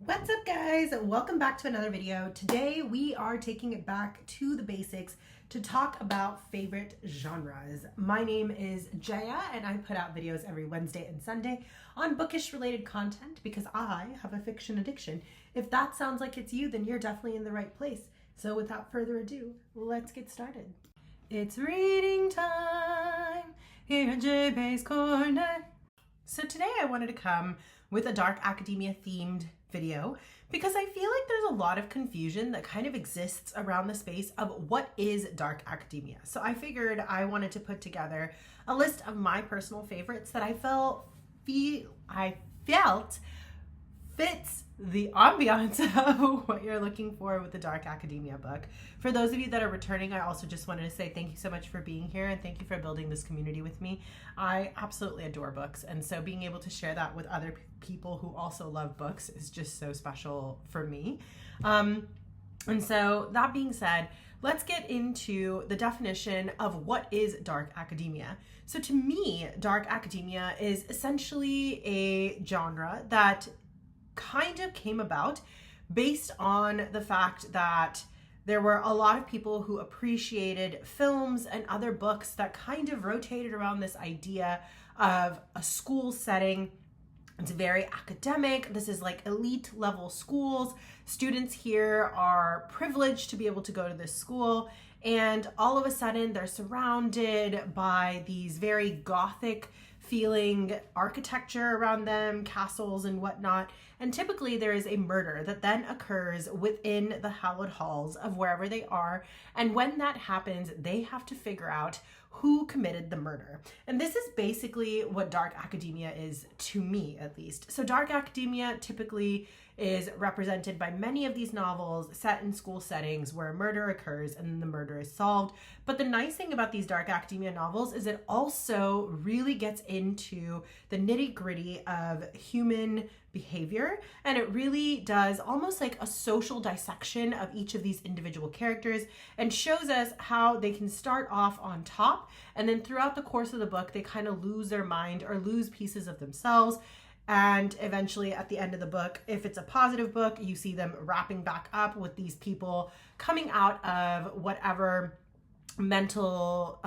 What's up, guys? Welcome back to another video. Today we are taking it back to the basics to talk about favorite genres. My name is Jaya and I put out videos every Wednesday and Sunday on bookish related content because I have a fiction addiction. If that sounds like it's you, then you're definitely in the right place. So without further ado, let's get started. It's reading time here at JBay's Corner. So today I wanted to come with a dark academia themed video because I feel like there's a lot of confusion that kind of exists around the space of what is dark academia. So I figured I wanted to put together a list of my personal favorites that I felt fits the ambiance of what you're looking for with the dark academia book. For those of you that are returning, I also just wanted to say thank you so much for being here and thank you for building this community with me. I absolutely adore books, and so being able to share that with other people who also love books is just so special for me. And so that being said, let's get into the definition of what is dark academia. So to me, dark academia is essentially a genre that kind of came about based on the fact that there were a lot of people who appreciated films and other books that kind of rotated around this idea of a school setting. It's very academic. This is like elite level schools. Students here are privileged to be able to go to this school, and all of a sudden they're surrounded by these very gothic feeling architecture around them, castles and whatnot. And typically there is a murder that then occurs within the hallowed halls of wherever they are. And when that happens, they have to figure out who committed the murder. And this is basically what dark academia is, to me at least. So dark academia typically is represented by many of these novels set in school settings where a murder occurs and the murder is solved. But the nice thing about these dark academia novels is it also really gets into the nitty-gritty of human behavior, and it really does almost like a social dissection of each of these individual characters and shows us how they can start off on top, and then throughout the course of the book they kind of lose their mind or lose pieces of themselves. And eventually at the end of the book, if it's a positive book, you see them wrapping back up with these people coming out of whatever mental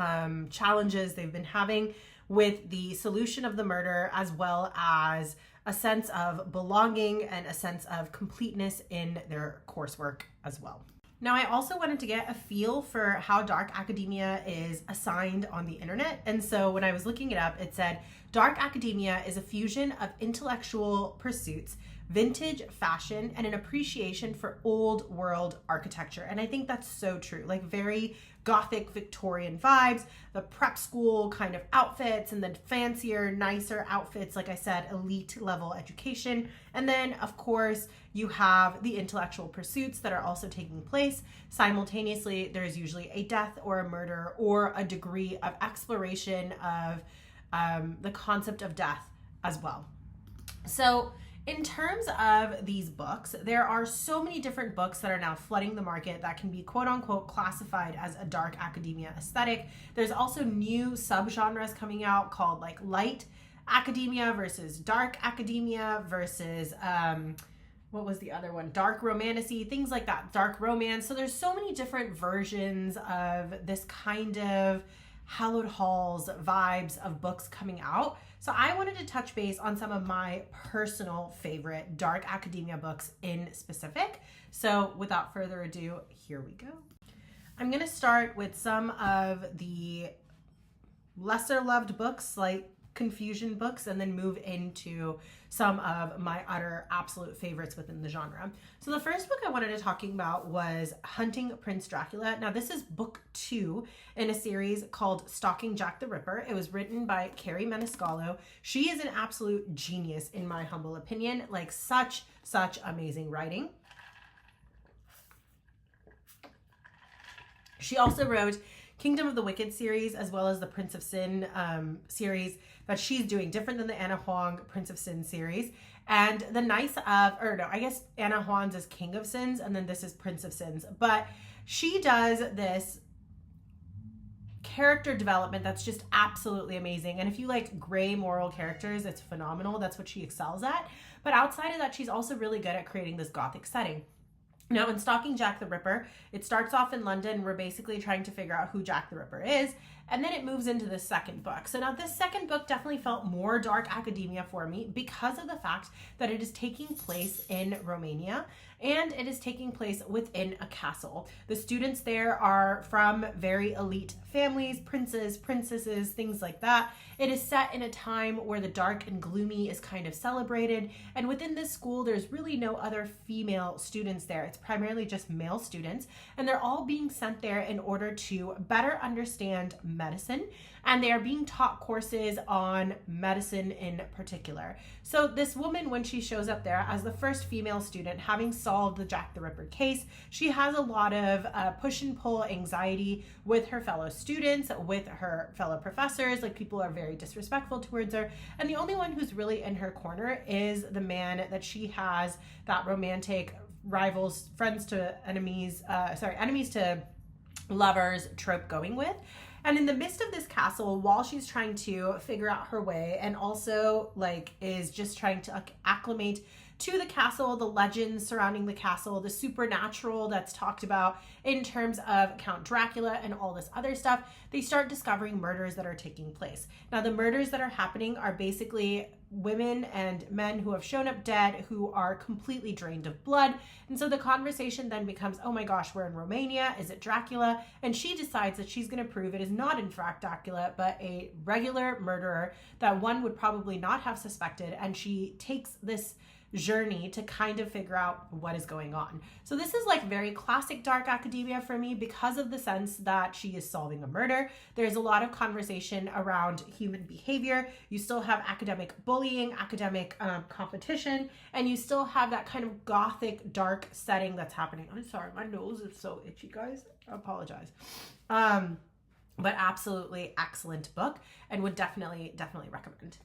challenges they've been having with the solution of the murder, as well as a sense of belonging and a sense of completeness in their coursework as well. Now, I also wanted to get a feel for how dark academia is assigned on the internet. And so when I was looking it up, it said, dark academia is a fusion of intellectual pursuits, vintage fashion, and an appreciation for old world architecture. And I think that's so true, like very Gothic Victorian vibes, the prep school kind of outfits, and then fancier, nicer outfits, like I said, elite level education. And then of course you have the intellectual pursuits that are also taking place. Simultaneously, there's usually a death or a murder or a degree of exploration of the concept of death as well. So in terms of these books, there are so many different books that are now flooding the market that can be quote unquote classified as a dark academia aesthetic. There's also new subgenres coming out called like light academia versus dark academia versus what was the other one? Dark romantasy, things like that, dark romance. So there's so many different versions of this kind of hallowed halls vibes of books coming out. So I wanted to touch base on some of my personal favorite dark academia books in specific. So without further ado, here we go. I'm going to start with some of the lesser loved books, like confusion books, and then move into some of my utter absolute favorites within the genre. So the first book I wanted to talk about was Hunting Prince Dracula. Now this is book 2 in a series called Stalking Jack the Ripper. It was written by Keri Maniscalco. She is an absolute genius in my humble opinion, like such amazing writing. She also wrote Kingdom of the Wicked series, as well as the Prince of Sin series that she's doing, different than the Anna Huang Prince of Sin series. And the I guess Anna Huang's is King of Sins, and then this is Prince of Sins. But she does this character development that's just absolutely amazing. And if you like gray moral characters, it's phenomenal. That's what she excels at. But outside of that, she's also really good at creating this Gothic setting. Now, in Stalking Jack the Ripper, it starts off in London. We're basically trying to figure out who Jack the Ripper is, and then it moves into the second book. So now this second book definitely felt more dark academia for me because of the fact that it is taking place in Romania, and it is taking place within a castle. The students there are from very elite families, princes, princesses, things like that. It is set in a time where the dark and gloomy is kind of celebrated, and within this school, there's really no other female students there. It's primarily just male students, and they're all being sent there in order to better understand medicine, and they are being taught courses on medicine in particular. So this woman, when she shows up there as the first female student, having solved the Jack the Ripper case, she has a lot of push and pull anxiety with her fellow students, with her fellow professors. Like, people are very disrespectful towards her, and the only one who's really in her corner is the man that she has that romantic rivals, friends to enemies, enemies to lovers trope going with. And in the midst of this castle, while she's trying to figure out her way, and also like is just trying to acclimate to the castle, the legends surrounding the castle, the supernatural that's talked about in terms of Count Dracula and all this other stuff, they start discovering murders that are taking place. Now, the murders that are happening are basically women and men who have shown up dead, who are completely drained of blood. And so the conversation then becomes, oh my gosh, we're in Romania. Is it Dracula? And she decides that she's going to prove it is not in fact Dracula, but a regular murderer that one would probably not have suspected. And she takes this journey to kind of figure out what is going on. So this is like very classic dark academia for me because of the sense that she is solving a murder. There's a lot of conversation around human behavior. You still have academic bullying, academic competition, and you still have that kind of Gothic dark setting that's happening. I'm sorry, my nose is so itchy, guys. I apologize. But absolutely excellent book, and would definitely recommend.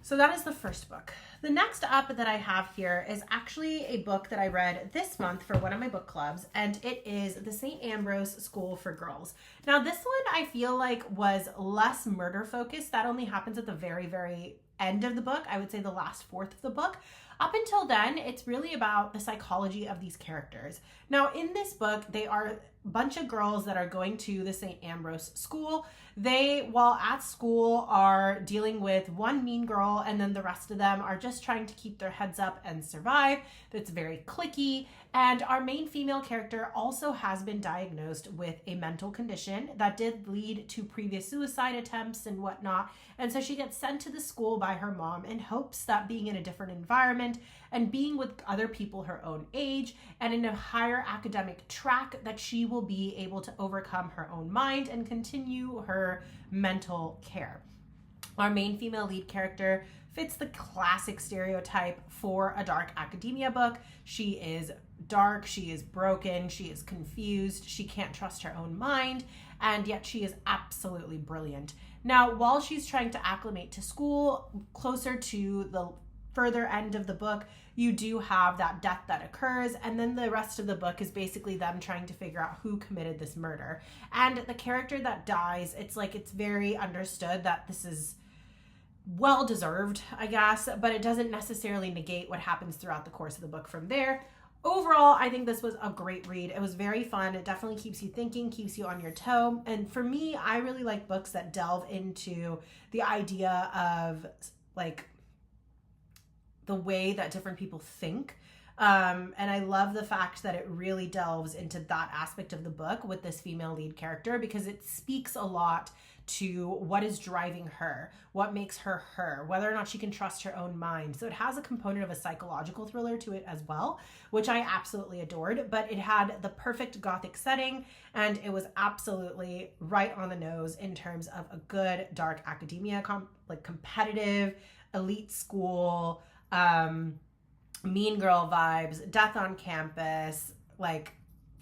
So that is the first book. The next up that I have here is actually a book that I read this month for one of my book clubs, and it is The St. Ambrose School for Girls. Now, this one I feel like was less murder focused. That only happens at the very, very end of the book. I would say the last fourth of the book. Up until then, it's really about the psychology of these characters. Now, in this book, they are a bunch of girls that are going to the St. Ambrose school. They, while at school, are dealing with one mean girl, and then the rest of them are just trying to keep their heads up and survive. That's very cliquey. And our main female character also has been diagnosed with a mental condition that did lead to previous suicide attempts and whatnot. And so she gets sent to the school by her mom in hopes that being in a different environment and being with other people her own age and in a higher academic track, that she will be able to overcome her own mind and continue her mental care. Our main female lead character fits the classic stereotype for a dark academia book. She is dark, she is broken, she is confused, she can't trust her own mind, and yet she is absolutely brilliant. Now, while she's trying to acclimate to school, closer to the further end of the book, you do have that death that occurs, and then the rest of the book is basically them trying to figure out who committed this murder. And the character that dies, it's like it's very understood that this is well deserved, I guess, but it doesn't necessarily negate what happens throughout the course of the book from there. Overall, I think this was a great read. It was very fun. It definitely keeps you thinking, keeps you on your toe. And for me, I really like books that delve into the idea of like the way that different people think. And I love the fact that it really delves into that aspect of the book with this female lead character, because it speaks a lot to what is driving her, what makes her her, whether or not she can trust her own mind. So it has a component of a psychological thriller to it as well, which I absolutely adored, but it had the perfect Gothic setting, and it was absolutely right on the nose in terms of a good dark academia, like competitive, elite school, mean girl vibes, death on campus, like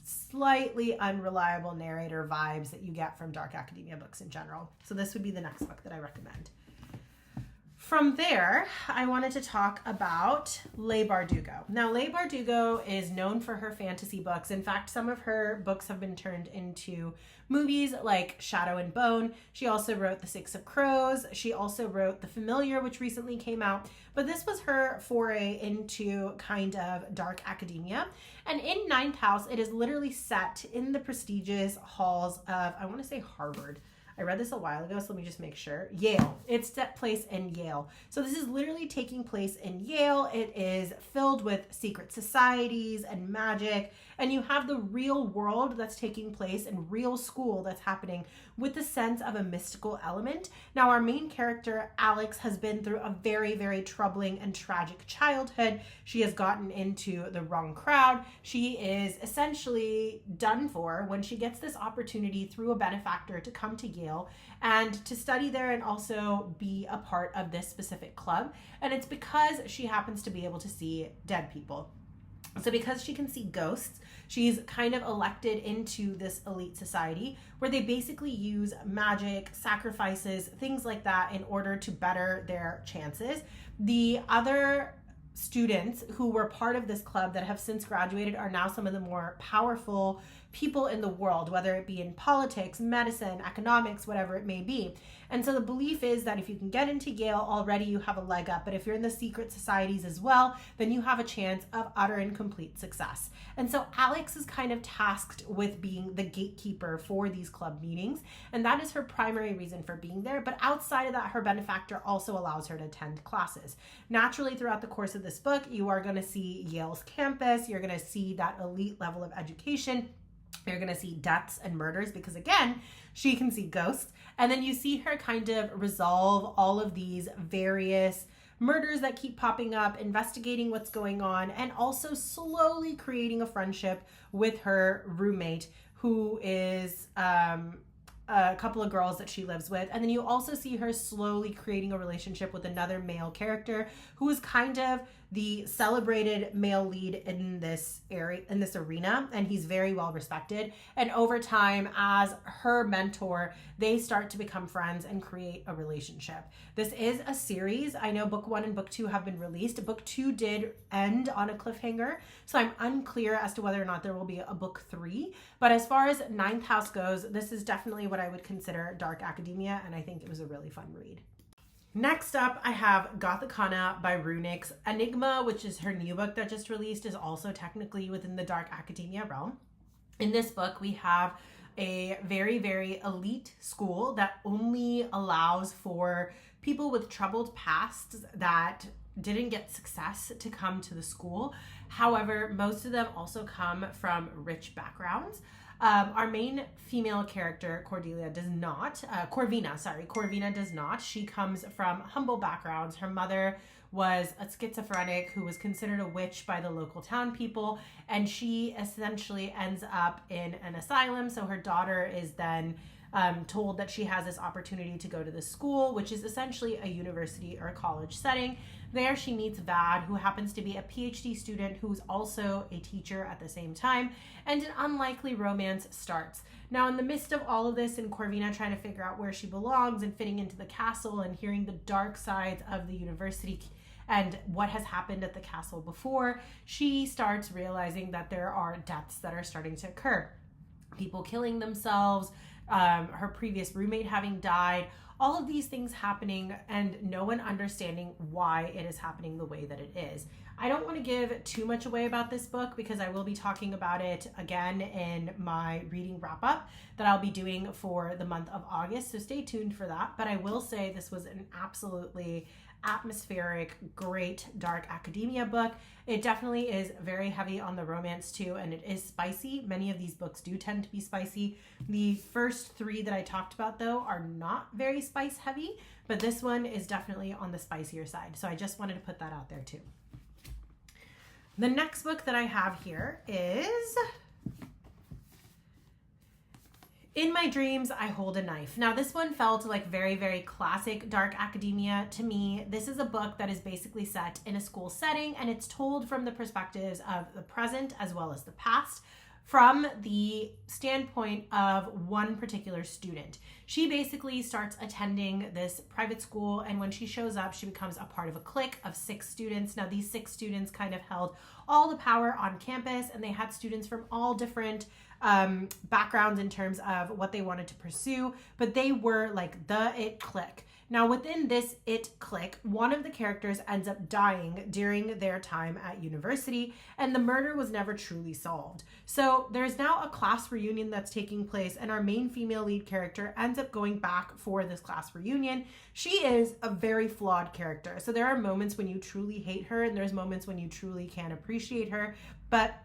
slightly unreliable narrator vibes that you get from dark academia books in general. So this would be the next book that I recommend. From there, I wanted to talk about Leigh Bardugo. Now, Leigh Bardugo is known for her fantasy books. In fact, some of her books have been turned into movies like Shadow and Bone. She also wrote The Six of Crows. She also wrote The Familiar, which recently came out. But this was her foray into kind of dark academia. And in Ninth House, it is literally set in the prestigious halls of, I want to say Harvard. I read this a while ago, so let me just make sure. Yale. It's set place in Yale. So this is literally taking place in Yale. It is filled with secret societies and magic. And you have the real world that's taking place in real school that's happening with the sense of a mystical element. Now, our main character, Alex, has been through a very, very troubling and tragic childhood. She has gotten into the wrong crowd. She is essentially done for when she gets this opportunity through a benefactor to come to Yale and to study there and also be a part of this specific club. And it's because she happens to be able to see dead people. So because she can see ghosts, she's kind of elected into this elite society where they basically use magic, sacrifices, things like that in order to better their chances. The other students who were part of this club that have since graduated are now some of the more powerful people in the world, whether it be in politics, medicine, economics, whatever it may be. And so the belief is that if you can get into Yale already, you have a leg up. But if you're in the secret societies as well, then you have a chance of utter and complete success. And so Alex is kind of tasked with being the gatekeeper for these club meetings. And that is her primary reason for being there. But outside of that, her benefactor also allows her to attend classes. Naturally, throughout the course of this book, you are going to see Yale's campus. You're going to see that elite level of education. You're going to see deaths and murders because, again, she can see ghosts. And then you see her kind of resolve all of these various murders that keep popping up, investigating what's going on, and also slowly creating a friendship with her roommate, who is a couple of girls that she lives with. And then you also see her slowly creating a relationship with another male character who is kind of the celebrated male lead in this area, in this arena, and he's very well respected. And over time, as her mentor, they start to become friends and create a relationship. This is a series. I know book 1 and book 2 have been released. Book 2 did end on a cliffhanger, so I'm unclear as to whether or not there will be a book 3. But as far as Ninth House goes, this is definitely what I would consider dark academia, and I think it was a really fun read. Next up, I have Gothikana by RuNyx. Enigma, which is her new book that just released, is also technically within the dark academia realm. In this book, we have a very, very elite school that only allows for people with troubled pasts that didn't get success to come to the school. However, most of them also come from rich backgrounds. Our main female character, Corvina does not. She comes from humble backgrounds. Her mother was a schizophrenic who was considered a witch by the local town people, and she essentially ends up in an asylum. So her daughter is then told that she has this opportunity to go to the school, which is essentially a university or a college setting. There she meets Vad, who happens to be a PhD student who's also a teacher at the same time, and an unlikely romance starts. Now, in the midst of all of this, and Corvina trying to figure out where she belongs and fitting into the castle and hearing the dark sides of the university and what has happened at the castle before, she starts realizing that there are deaths that are starting to occur. People killing themselves, her previous roommate having died, all of these things happening and no one understanding why it is happening the way that it is. I don't want to give too much away about this book because I will be talking about it again in my reading wrap up that I'll be doing for the month of August, so stay tuned for that. But I will say this was an absolutely atmospheric, great dark academia book. It definitely is very heavy on the romance too, and it is spicy. Many of these books do tend to be spicy. The first 3 that I talked about though are not very spice heavy, but this one is definitely on the spicier side. So I just wanted to put that out there too. The next book that I have here is In My Dreams, I Hold a Knife. Now, this one felt like very, very classic dark academia to me. This is a book that is basically set in a school setting, and it's told from the perspectives of the present as well as the past. from the standpoint of one particular student. She basically starts attending this private school, and when she shows up, she becomes a part of a clique of 6 students. Now, these 6 students kind of held all the power on campus, and they had students from all different backgrounds in terms of what they wanted to pursue, but they were like the it clique. Now, within this it clique, one of the characters ends up dying during their time at university, and the murder was never truly solved. So there's now a class reunion that's taking place, and our main female lead character ends up going back for this class reunion. She is a very flawed character. So there are moments when you truly hate her, and there's moments when you truly can appreciate her, but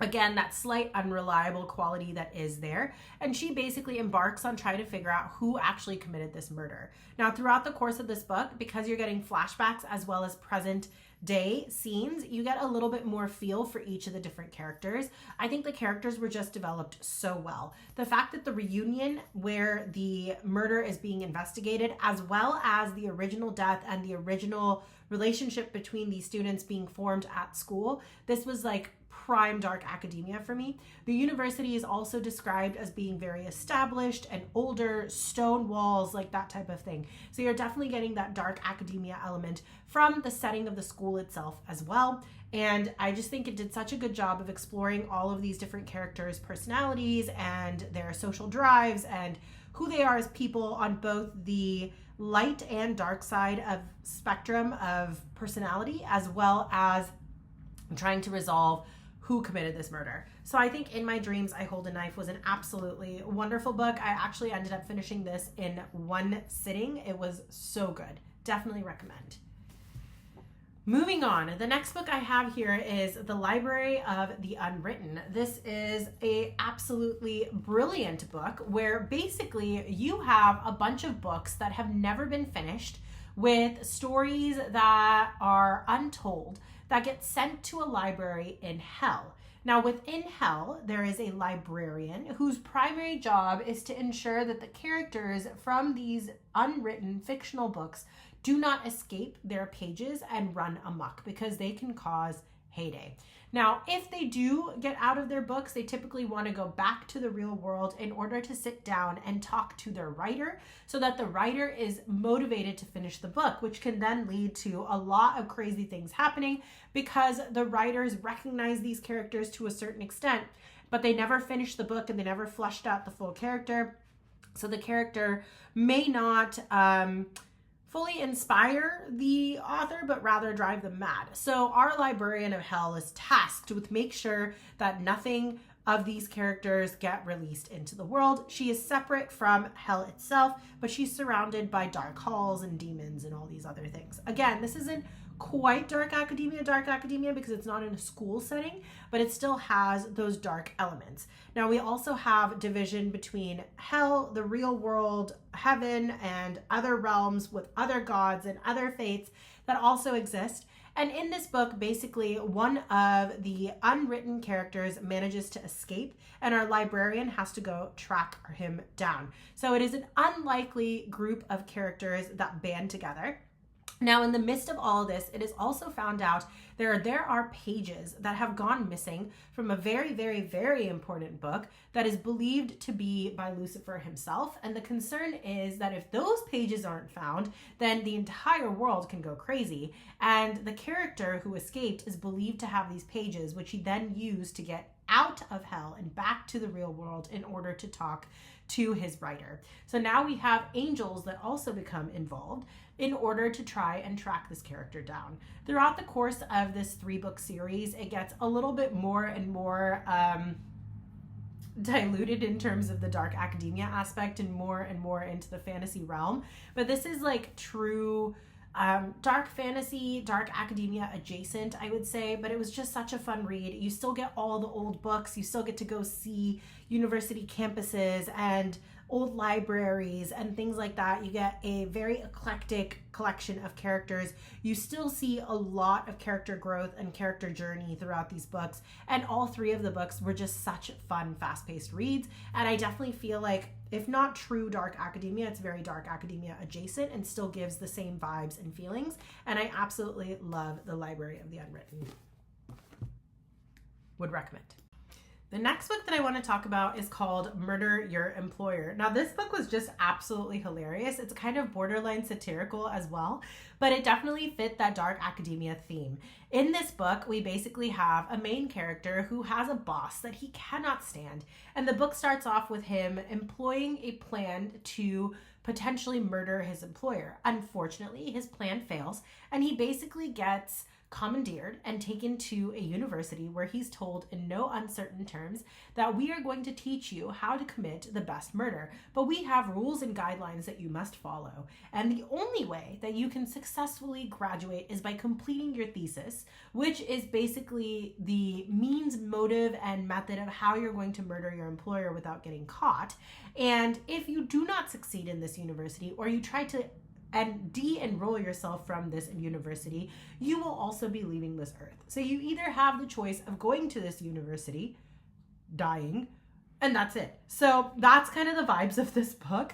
again, that slight unreliable quality that is there. And she basically embarks on trying to figure out who actually committed this murder. Now, throughout the course of this book, because you're getting flashbacks as well as present day scenes, you get a little bit more feel for each of the different characters. I think the characters were just developed so well. The fact that the reunion where the murder is being investigated, as well as the original death and the original relationship between these students being formed at school, this was like prime dark academia for me. The university is also described as being very established and older, stone walls, like that type of thing. So you're definitely getting that dark academia element from the setting of the school itself as well. And I just think it did such a good job of exploring all of these different characters' personalities and their social drives and who they are as people on both the light and dark side of spectrum of personality, as well as trying to resolve who committed this murder. So I think In My Dreams, I Hold a Knife was an absolutely wonderful book. I actually ended up finishing this in one sitting. It was so good. Definitely recommend. Moving on, the next book I have here is The Library of the Unwritten. This is a absolutely brilliant book where basically you have a bunch of books that have never been finished with stories that are untold that get sent to a library in hell. Now, within hell, there is a librarian whose primary job is to ensure that the characters from these unwritten fictional books do not escape their pages and run amok, because they can cause heyday. Now, if they do get out of their books, they typically want to go back to the real world in order to sit down and talk to their writer so that the writer is motivated to finish the book, which can then lead to a lot of crazy things happening because the writers recognize these characters to a certain extent, but they never finished the book and they never fleshed out the full character. So the character may not fully inspire the author, but rather drive them mad. So our librarian of hell is tasked with make sure that nothing of these characters get released into the world. She is separate from hell itself, but she's surrounded by dark halls and demons and all these other things. Again, this isn't quite dark academia because it's not in a school setting, but it still has those dark elements. Now, we also have division between hell, the real world, heaven, and other realms with other gods and other fates that also exist. And in this book, basically, one of the unwritten characters manages to escape, and our librarian has to go track him down. So it is an unlikely group of characters that band together. Now, in the midst of all of this, it is also found out there are pages that have gone missing from a very, very, very important book that is believed to be by Lucifer himself. And the concern is that if those pages aren't found, then the entire world can go crazy. And the character who escaped is believed to have these pages, which he then used to get out of hell and back to the real world in order to talk to his writer. So now we have angels that also become involved in order to try and track this character down. Throughout the course of this 3-book series, it gets a little bit more and more diluted in terms of the dark academia aspect and more into the fantasy realm. But this is like true dark fantasy, dark academia adjacent, I would say, but it was just such a fun read. You still get all the old books. You still get to go see university campuses and old libraries and things like that. You get a very eclectic collection of characters. You still see a lot of character growth and character journey throughout these books. And all 3 of the books were just such fun, fast-paced reads. And I definitely feel like, if not true dark academia, it's very dark academia adjacent and still gives the same vibes and feelings. And I absolutely love The Library of the Unwritten. Would recommend. The next book that I want to talk about is called Murder Your Employer. Now, this book was just absolutely hilarious. It's kind of borderline satirical as well, but it definitely fit that dark academia theme. In this book, we basically have a main character who has a boss that he cannot stand. And the book starts off with him employing a plan to potentially murder his employer. Unfortunately, his plan fails, and he basically gets commandeered and taken to a university where he's told in no uncertain terms that we are going to teach you how to commit the best murder, but we have rules and guidelines that you must follow. And the only way that you can successfully graduate is by completing your thesis, which is basically the means, motive, and method of how you're going to murder your employer without getting caught. And if you do not succeed in this university, or you try to de-enroll yourself from this university, you will also be leaving this earth. So you either have the choice of going to this university, dying, and that's it. So that's kind of the vibes of this book.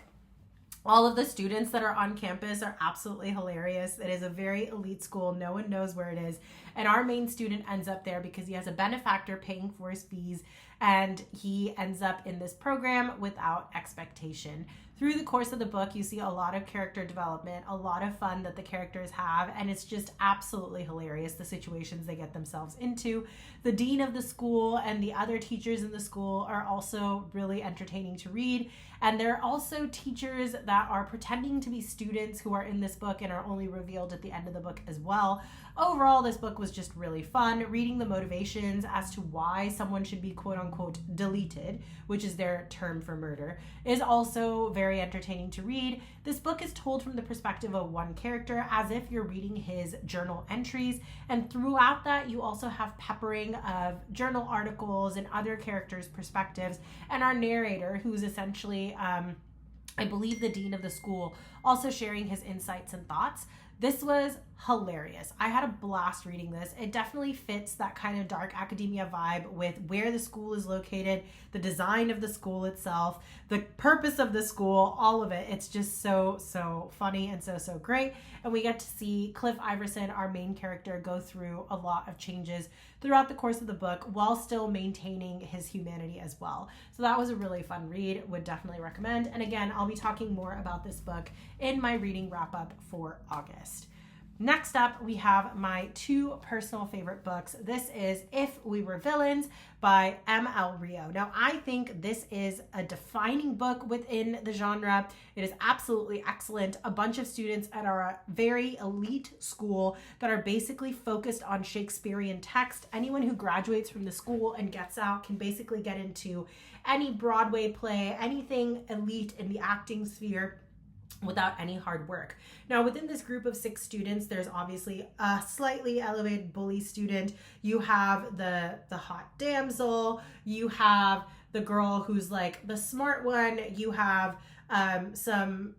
All of the students that are on campus are absolutely hilarious. It is a very elite school. No one knows where it is. And our main student ends up there because he has a benefactor paying for his fees, and he ends up in this program without expectation. Through the course of the book, you see a lot of character development, a lot of fun that the characters have, and it's just absolutely hilarious, the situations they get themselves into. The dean of the school and the other teachers in the school are also really entertaining to read, and there are also teachers that are pretending to be students who are in this book and are only revealed at the end of the book as well. Overall, this book was just really fun. Reading the motivations as to why someone should be quote-unquote deleted, which is their term for murder, is also very entertaining to read. This book is told from the perspective of one character, as if you're reading his journal entries, and throughout that you also have peppering of journal articles and other characters' perspectives, and our narrator, who's essentially I believe the dean of the school, also sharing his insights and thoughts. This was hilarious. I had a blast reading this. It definitely fits that kind of dark academia vibe with where the school is located, the design of the school itself, the purpose of the school, all of it. It's just so funny and so great. And we get to see Cliff Iverson, our main character, go through a lot of changes throughout the course of the book while still maintaining his humanity as well. So that was a really fun read. Would definitely recommend. And again, I'll be talking more about this book in my reading wrap up for August. Next up, we have my two personal favorite books. This is If We Were Villains by M.L. Rio. Now, I think this is a defining book within the genre. It is absolutely excellent. A bunch of students at our very elite school that are basically focused on Shakespearean text. Anyone who graduates from the school and gets out can basically get into any Broadway play, anything elite in the acting sphere, without any hard work. Now, within this group of 6 students, there's obviously a slightly elevated bully student. You have the hot damsel. You have the girl who's like the smart one. You have some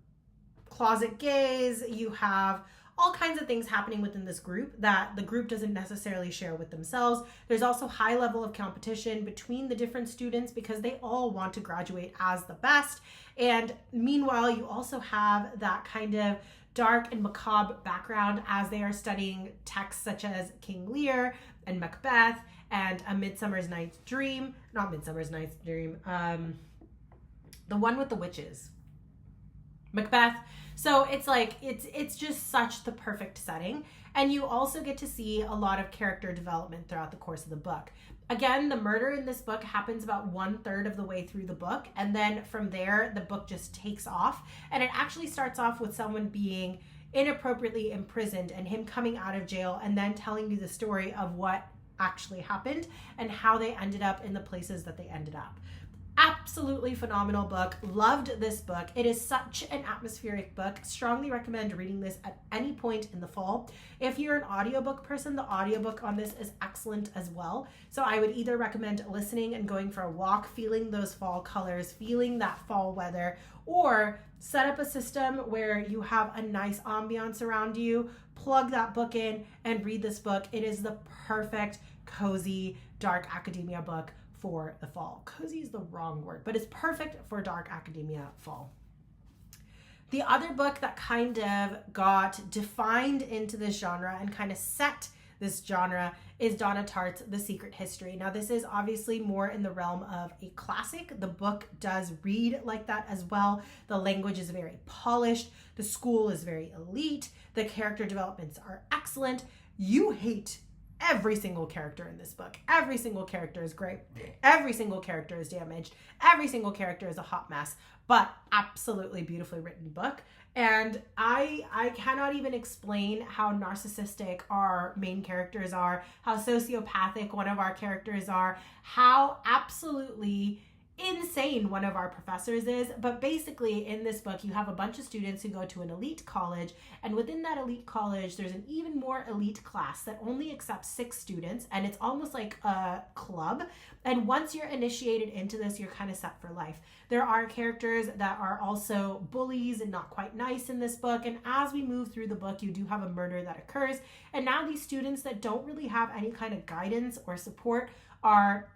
closet gays. You have all kinds of things happening within this group that the group doesn't necessarily share with themselves. There's also high level of competition between the different students because they all want to graduate as the best. And meanwhile, you also have that kind of dark and macabre background as they are studying texts such as King Lear and Macbeth and A Midsummer Night's Dream. Not Midsummer Night's Dream. The one with the witches. Macbeth. So it's like, it's just such the perfect setting. And you also get to see a lot of character development throughout the course of the book. Again, the murder in this book happens about 1/3 of the way through the book. And then from there, the book just takes off. And it actually starts off with someone being inappropriately imprisoned and him coming out of jail and then telling you the story of what actually happened and how they ended up in the places that they ended up. Absolutely phenomenal book. Loved this book. It is such an atmospheric book. Strongly recommend reading this at any point in the fall. If you're an audiobook person, the audiobook on this is excellent as well. So I would either recommend listening and going for a walk, feeling those fall colors, feeling that fall weather, or set up a system where you have a nice ambiance around you, plug that book in and read this book. It is the perfect, cozy, dark academia book for the fall. Cozy is the wrong word, but it's perfect for dark academia fall. The other book that kind of got defined into this genre and kind of set this genre is Donna Tartt's The Secret History. Now, this is obviously more in the realm of a classic. The book does read like that as well. The language is very polished. The school is very elite. The character developments are excellent. You hate every single character in this book. Every single character is great. Every single character is damaged. Every single character is a hot mess, but absolutely beautifully written book. And I cannot even explain how narcissistic our main characters are, how sociopathic one of our characters are, how absolutely insane one of our professors is. But basically in this book, you have a bunch of students who go to an elite college, and within that elite college, there's an even more elite class that only accepts 6 students, and it's almost like a club. And once you're initiated into this, you're kind of set for life. There are characters that are also bullies and not quite nice in this book, and as we move through the book, you do have a murder that occurs, and now these students that don't really have any kind of guidance or support are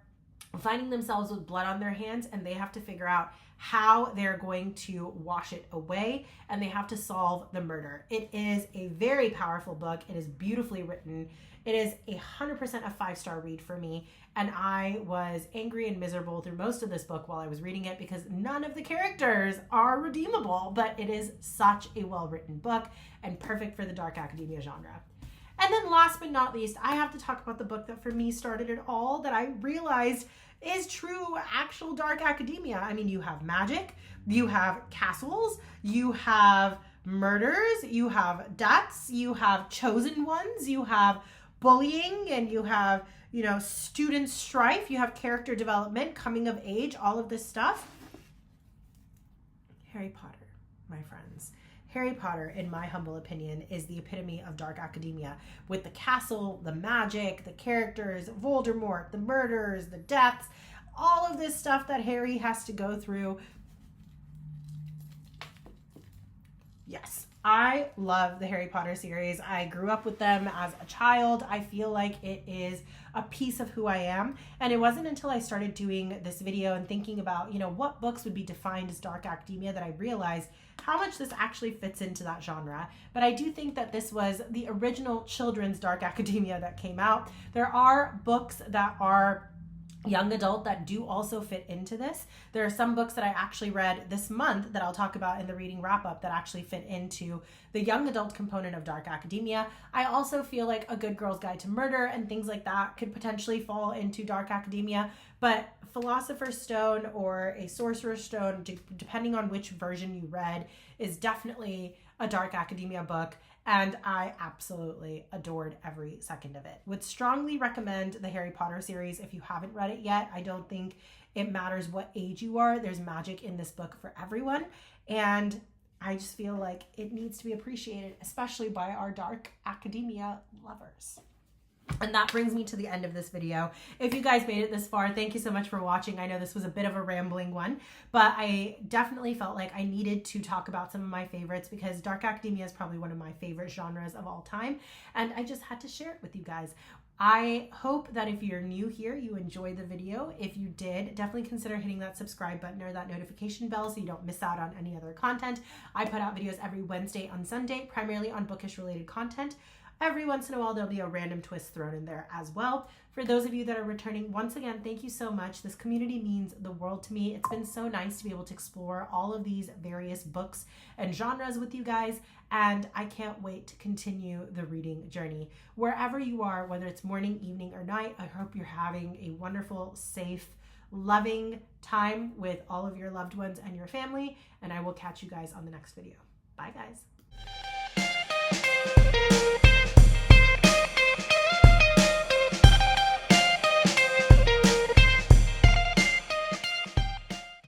finding themselves with blood on their hands, and they have to figure out how they're going to wash it away, and they have to solve the murder. It is a very powerful book. It is beautifully written. It is 100% a 5-star read for me, and I was angry and miserable through most of this book while I was reading it because none of the characters are redeemable, but it is such a well-written book and perfect for the dark academia genre. And then last but not least, I have to talk about the book that for me started it all, that I realized is true actual dark academia. I mean, you have magic, you have castles, you have murders, you have deaths, you have chosen ones, you have bullying, and you have, you know, student strife, you have character development, coming of age, all of this stuff. Harry Potter, my friends. Harry Potter, in my humble opinion, is the epitome of dark academia, with the castle, the magic, the characters, Voldemort, the murders, the deaths, all of this stuff that Harry has to go through. Yes, I love the Harry Potter series. I grew up with them as a child. I feel like it is a piece of who I am. And it wasn't until I started doing this video and thinking about, you know, what books would be defined as dark academia that I realized how much this actually fits into that genre. But I do think that this was the original children's dark academia that came out. There are books that are young adult that do also fit into this. There are some books that I actually read this month that I'll talk about in the reading wrap up that actually fit into the young adult component of dark academia. I also feel like A Good Girl's Guide to Murder and things like that could potentially fall into dark academia, but Philosopher's Stone or a Sorcerer's Stone, depending on which version you read, is definitely a dark academia book. And I absolutely adored every second of it. Would strongly recommend the Harry Potter series if you haven't read it yet. I don't think it matters what age you are. There's magic in this book for everyone. And I just feel like it needs to be appreciated, especially by our dark academia lovers. And that brings me to the end of this video. If you guys made it this far, thank you so much for watching. I know this was a bit of a rambling one, but I definitely felt like I needed to talk about some of my favorites because dark academia is probably one of my favorite genres of all time, and I just had to share it with you guys. I hope that if you're new here, you enjoyed the video. If you did, definitely consider hitting that subscribe button or that notification bell so you don't miss out on any other content. I put out videos every Wednesday and Sunday, primarily on bookish related content. Every once in a while, there'll be a random twist thrown in there as well. For those of you that are returning, once again, thank you so much. This community means the world to me. It's been so nice to be able to explore all of these various books and genres with you guys, and I can't wait to continue the reading journey. Wherever you are, whether it's morning, evening, or night, I hope you're having a wonderful, safe, loving time with all of your loved ones and your family, and I will catch you guys on the next video. Bye, guys.